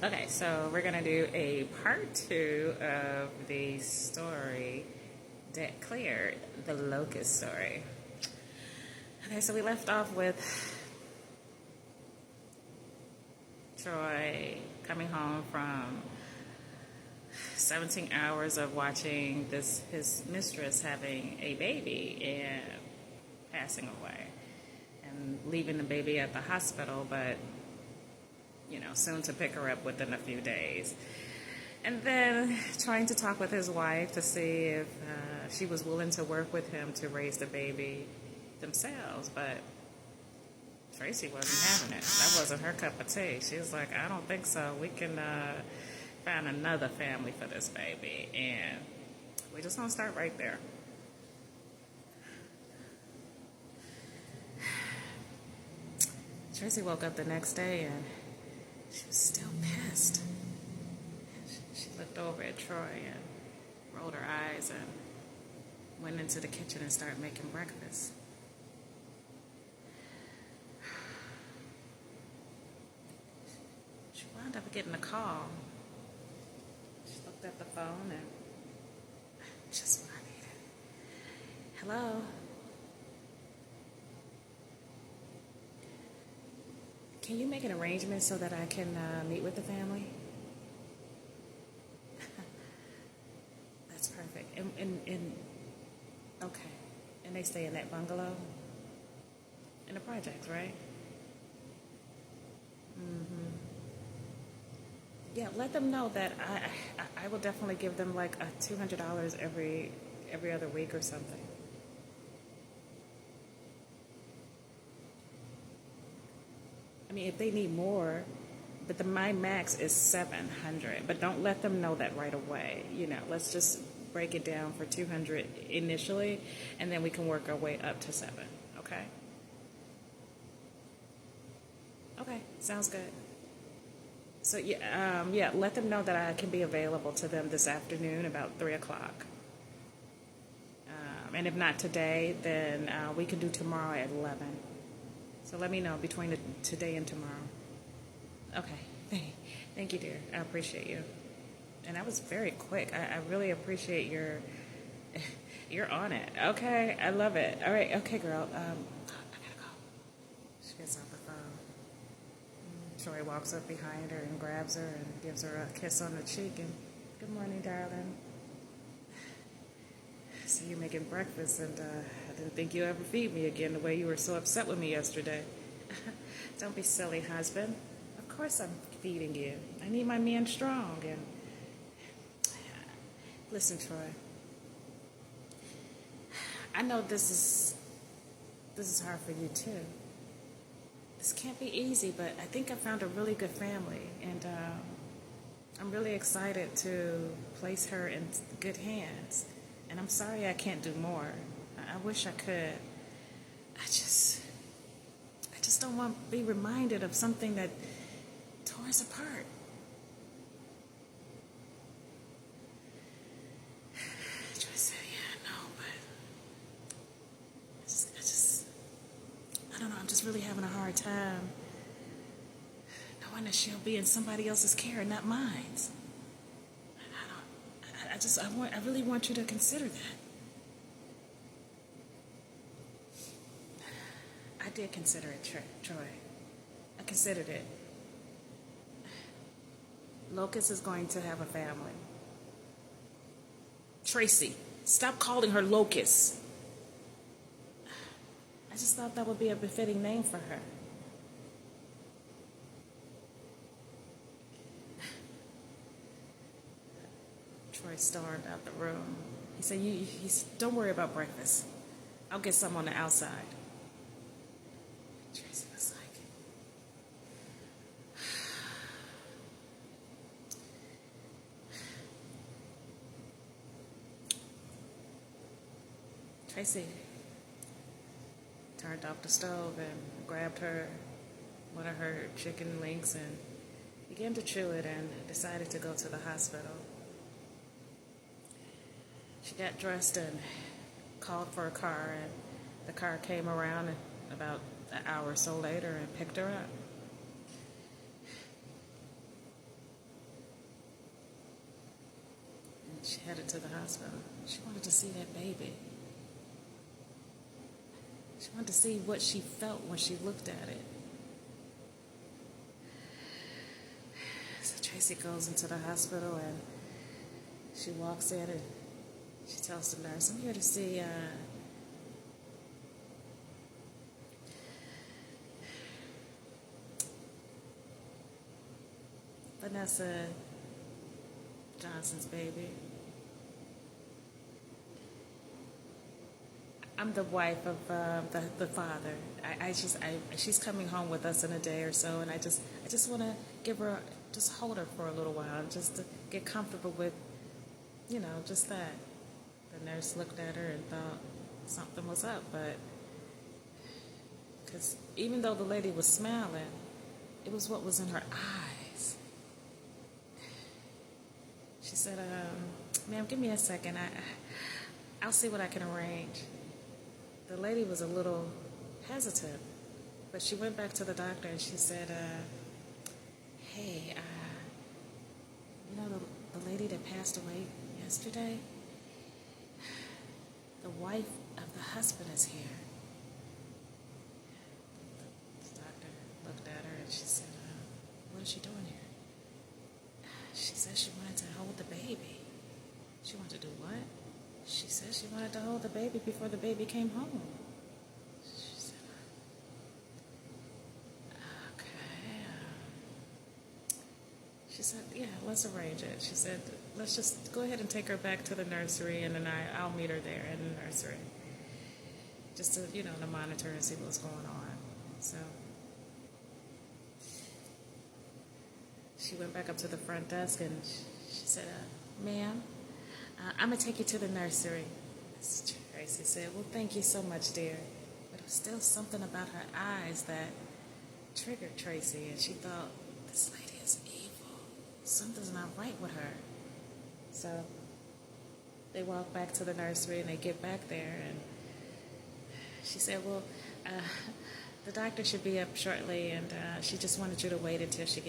Okay, so we're gonna do a part two of the story that cleared the Locust story. Okay, so we left off with Troy coming home from 17 hours of watching his mistress having a baby and passing away, and leaving the baby at the hospital, but soon to pick her up within a few days. And then trying to talk with his wife to see if she was willing to work with him to raise the baby themselves. But Tracy wasn't having it. That wasn't her cup of tea. She was like, I don't think so. We can find another family for this baby. And we just gonna start right there. Tracy woke up the next day and she was still pissed. She looked over at Troy and rolled her eyes and went into the kitchen and started making breakfast. She wound up getting a call. She looked at the phone and just what I needed. Hello? Can you make an arrangement so that I can meet with the family? That's perfect. And okay. And they stay in that bungalow? In the projects, right? Mm-hmm. Yeah, let them know that I will definitely give them like $200 every other week or something. I mean, if they need more, but my max is 700. But don't let them know that right away. Let's just break it down for 200 initially, and then we can work our way up to 7. Okay? Okay, sounds good. So yeah, let them know that I can be available to them this afternoon about 3 o'clock. And if not today, then we can do tomorrow at 11. So let me know between today and tomorrow. Okay. Thank you, dear. I appreciate you. And that was very quick. I really appreciate you're on it. Okay. I love it. All right. Okay, girl. I gotta go. She gets off the phone. Troy walks up behind her and grabs her and gives her a kiss on the cheek. And good morning, darling. So you're making breakfast, and I didn't think you'd ever feed me again the way you were so upset with me yesterday. Don't be silly, husband. Of course I'm feeding you. I need my man strong. And listen, Troy. I know this is hard for you too. This can't be easy, but I think I found a really good family, and I'm really excited to place her in good hands. And I'm sorry I can't do more. I wish I could. I just don't want to be reminded of something that tore us apart. Troy said, yeah, no, but I don't know, I'm just really having a hard time knowing that she'll be in somebody else's care and not mine. I really want you to consider that. I did consider it, Troy. I considered it. Locust is going to have a family. Tracy, stop calling her Locust. I just thought that would be a befitting name for her. Troy stormed out the room. He said, don't worry about breakfast. I'll get some on the outside. Tracy was like, Tracy turned off the stove and grabbed one of her chicken links and began to chew it and decided to go to the hospital. She got dressed and called for a car, and the car came around about an hour or so later and picked her up. She headed to the hospital. She wanted to see that baby. She wanted to see what she felt when she looked at it. So Tracy goes into the hospital and she walks in and she tells the nurse, I'm here to see Vanessa Johnson's baby. I'm the wife of the father. She's coming home with us in a day or so, and I just want to give her, just hold her for a little while, just to get comfortable with, just that. The nurse looked at her and thought something was up, but because even though the lady was smiling, it was what was in her eyes. She said, ma'am, give me a second. I'll see what I can arrange. The lady was a little hesitant, but she went back to the doctor and she said, hey, the lady that passed away yesterday, the wife of the husband is here. The doctor looked at her and she said, what is she doing here? She said she wanted to hold the baby. She wanted to do what? She said she wanted to hold the baby before the baby came home. She said, okay. She said, yeah, let's arrange it. She said, let's just go ahead and take her back to the nursery, and then I'll meet her there in the nursery. Just to, to monitor and see what's going on. So she went back up to the front desk and she said, ma'am, I'm going to take you to the nursery. Tracy said, well, thank you so much, dear. But it was still something about her eyes that triggered Tracy, and she thought, this lady is evil. Something's not right with her. So they walk back to the nursery, and they get back there, and she said, well, the doctor should be up shortly, and she just wanted you to wait until she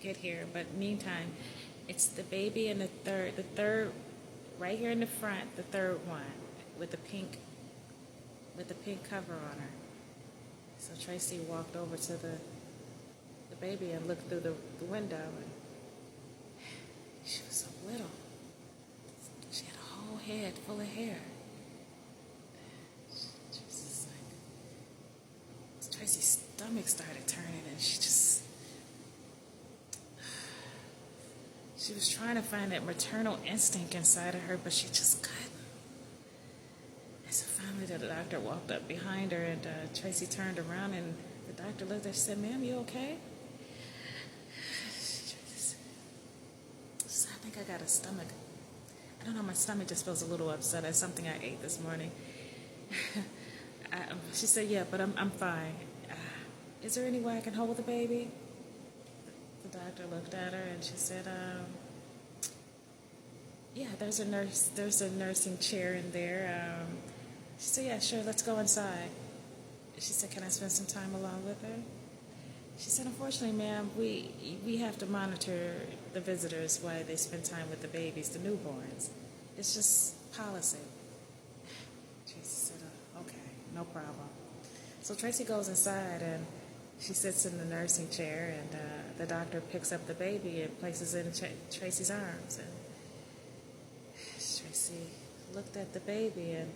get here. But meantime, it's the baby and the third, right here in the front, the third one, with the pink cover on her. So Tracy walked over to the baby and looked through the window, and she was so little. She had a whole head full of hair. Tracy's stomach started turning, and she was trying to find that maternal instinct inside of her, but she just couldn't. And so finally the doctor walked up behind her, and Tracy turned around, and the doctor looked at her and said, ma'am, you okay? She said, I think I got a stomach. I don't know, my stomach just feels a little upset at something I ate this morning. She said, yeah, but I'm fine. Is there any way I can hold the baby? The doctor looked at her and she said, yeah, there's a nursing chair in there. She said, yeah, sure, let's go inside. She said, can I spend some time along with her? She said, unfortunately, ma'am, we have to monitor the visitors while they spend time with the babies, the newborns. It's just policy. Tracy said, okay, no problem. So Tracy goes inside and she sits in the nursing chair, and the doctor picks up the baby and places it in Tracy's arms. And Tracy looked at the baby, and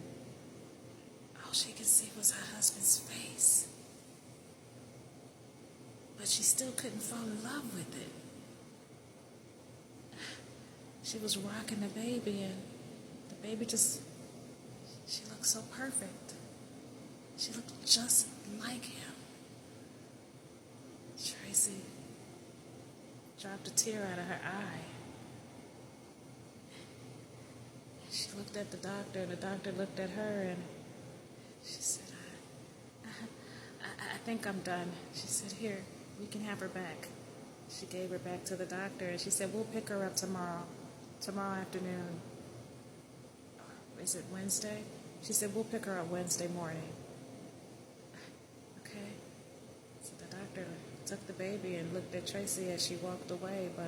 all she could see was her husband's face. But she still couldn't fall in love with it. She was rocking the baby, and the baby she looked so perfect. She looked just like him. Tracy dropped a tear out of her eye. She looked at the doctor, and the doctor looked at her, and she said, I think I'm done. She said, here, we can have her back. She gave her back to the doctor, and she said, we'll pick her up tomorrow afternoon. Is it Wednesday? She said, we'll pick her up Wednesday morning. Okay. So the doctor took the baby and looked at Tracy as she walked away, but